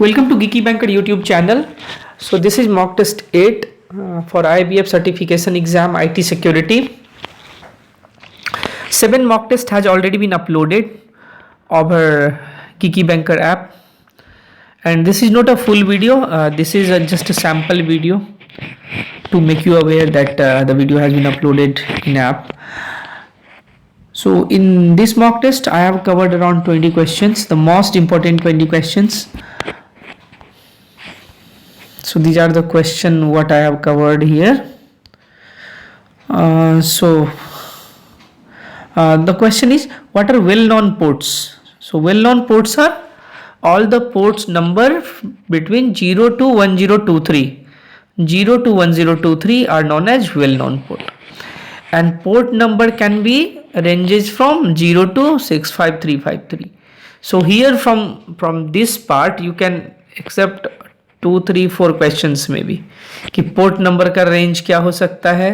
Welcome to Geeky Banker YouTube channel. So this is mock test 8 for Iibf certification exam IT security. 7 mock test has already been uploaded over Geeky Banker app, and this is not a full video. This is just a sample video to make you aware that the video has been uploaded in app. So in this mock test I have covered around 20 questions, the most important 20 questions. So these are the question what I have covered here. The question is, what are well-known ports? So well-known ports are all the ports number between 0 to 1023. 0 to 1023 are known as well-known port, and port number can be ranges from 0 to 65353. So here from this part you can accept 2, 3, 4 questions maybe कि port number का range क्या हो सकता है,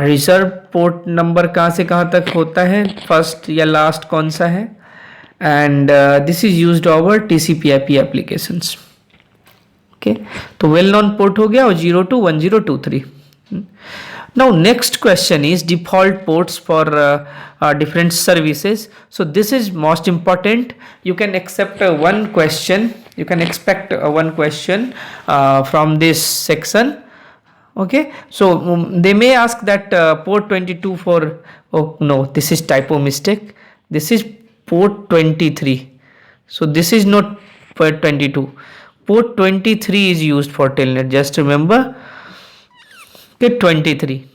reserve port number कहाँ से कहाँ तक होता है, फर्स्ट या लास्ट कौन सा है, and this is used over TCP/IP applications. Okay, तो वेल नोन पोर्ट हो गया और 0 to 1023. Now next question is default ports for different services. So this is most important. You can accept one question. You can expect one question from this section. Okay, so they may ask that port 22 for, oh no, this is typo mistake. This is port 23. So this is not port 22. Port 23 is used for telnet. Just remember. Okay, 23.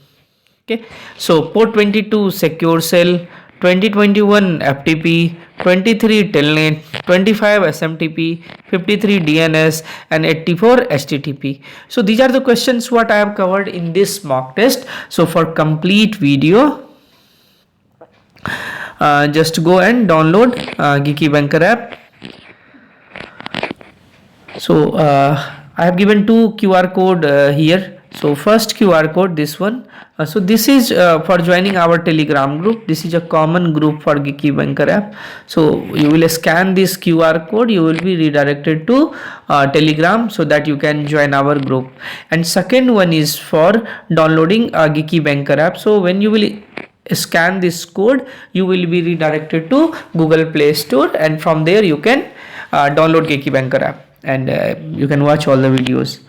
Okay, so port 22 secure cell, 2021 FTP, 23 telnet, 25 SMTP, 53 DNS, and 84 HTTP. So these are the questions what I have covered in this mock test. So for complete video, just go and download Geeky Banker app. So I have given 2 QR code here. So first QR code, this one. So this is for joining our Telegram group. This is a common group for Geeky Banker app. So you will scan this QR code, you will be redirected to Telegram so that you can join our group. And second one is for downloading Geeky Banker app. So when you will scan this code, you will be redirected to Google Play Store, and from there you can download Geeky Banker app, and you can watch all the videos.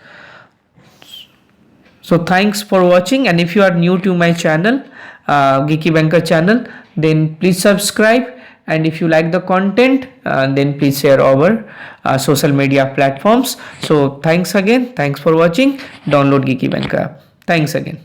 So thanks for watching, and if you are new to my channel, Geeky Banker channel, then please subscribe, and if you like the content, then please share over social media platforms. So thanks again, thanks for watching. Download Geeky Banker app. Thanks again.